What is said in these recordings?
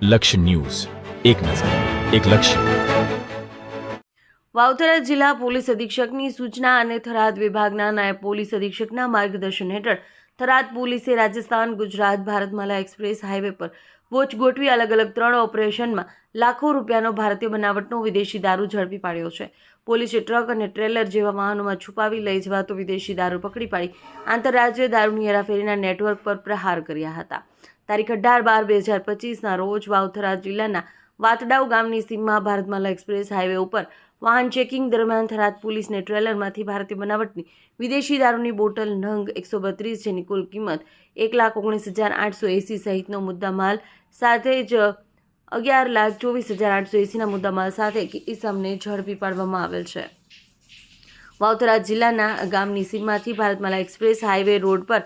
લક્ષ્ય ન્યૂઝ, એક નજર, એક લક્ષ્ય. વાવથરા જિલ્લા પોલીસ અધિક્ષકની સૂચના અને થરાદ વિભાગના નાયબ પોલીસ અધિક્ષકના માર્ગદર્શન હેઠળ થરાદ પોલીસે રાજસ્થાન ગુજરાત ભારતમાલા એક્સપ્રેસ હાઈવે પર વોચ ગોઠવી અલગ અલગ 3 ઓપરેશનમાં લાખો રૂપિયાનો ભારતીય બનાવટનો વિદેશી દારૂ ઝડપી પાડ્યો છે. પોલીસે ટ્રક અને ટ્રેલર જેવા વાહનોમાં છુપાવી લઈ જવાતો વિદેશી દારૂ પકડી પાડી આંતરરાજ્ય દારૂની હેરાફેરીના નેટવર્ક પર પ્રહાર કર્યા હતા. તારીખ 18/12/2025ના રોજ વાવથરા જિલ્લાના વાતડાવ ગામની સીમમાં ભારતમાલા એક્સપ્રેસ હાઈવે ઉપર વાહન ચેકિંગ દરમિયાન થરાદ પોલીસને ટ્રેલરમાંથી ભારતીય બનાવટની વિદેશી દારૂની બોટલ નંગ 132 જેની કુલ કિંમત 1,19,880 સહિતનો મુદ્દામાલ સાથે જ 11,24,880ના મુદ્દામાલ સાથે ઇસમને ઝડપી પાડવામાં આવેલ છે. વાવથરા જિલ્લાના ગામની સીમમાંથી ભારતમાલા એક્સપ્રેસ હાઈવે રોડ પર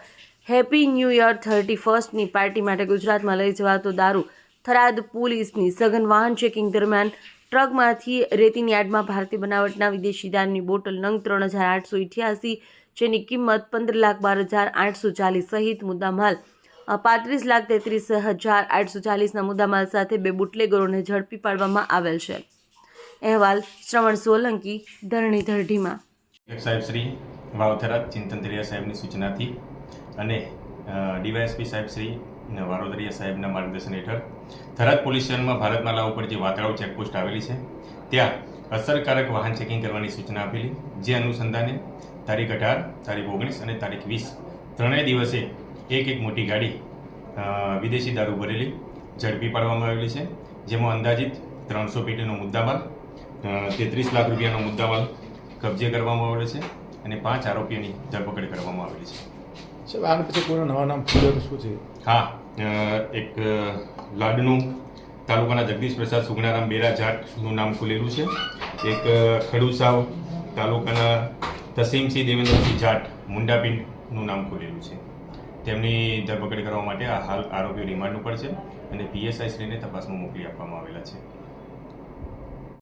હેપી ન્યૂ યર 31ની પાર્ટી માટે ગુજરાતમાં લઈ જવાતો દારૂ થરાદ પોલીસની સઘન વાહન ચેકિંગ દરમિયાન ટ્રકમાંથી રેતીની યાર્ડમાં ભારતીય બનાવટના વિદેશી દારૂની બોટલ નંગ 3,888 જેની કિંમત 15,12,840 સહિત મુદ્દામાલ 35,33,840ના મુદ્દામાલ સાથે 2 બુટલેગરોને ઝડપી પાડવામાં આવેલ છે. અહેવાલ શ્રવણ સોલંકી, ધરણીધર ઢીમા. સાહેબ શ્રી વાવથરા ચિંતનતરિયા સાહેબની સૂચનાથી અને ડીવાયએસપી સાહેબ શ્રી વારોદરિયા સાહેબના માર્ગદર્શન હેઠળ થરાદ પોલીસ સ્ટેશનમાં ભારતમાલા ઉપર જે વાતરાવ ચેકપોસ્ટ આવેલી છે ત્યાં અસરકારક વાહન ચેકિંગ કરવાની સૂચના આપેલી, જે અનુસંધાને તારીખ 18, તારીખ 19 અને તારીખ 20 ત્રણેય દિવસે એક મોટી ગાડી વિદેશી દારૂ ભરેલી ઝડપી પાડવામાં આવેલી છે, જેમાં અંદાજિત 300 પેટીનો મુદ્દામાલ, 33 લાખ રૂપિયાનો મુદ્દામાલ કબજે કરવામાં આવેલો છે અને 5 આરોપીઓની ધરપકડ કરવામાં આવેલી છે. આના પછી કોઈનું નવા નામ ખુલ્યું શું છે? હા, એક લાડનું તાલુકાના જગદીશ પ્રસાદ સુગણારામ બેરા જાટનું નામ ખુલેલું છે. એક ખડુસાવ તાલુકાના તસીમસિંહ દેવેન્દ્રસિંહ જાટ મુંડાપિંડનું નામ ખુલેલું છે. તેમની ધરપકડ કરવા માટે હાલ આરોપીઓ રિમાન્ડ ઉપર છે અને પીએસઆઈ શ્રીને તપાસમાં મોકલી આપવામાં આવેલા છે.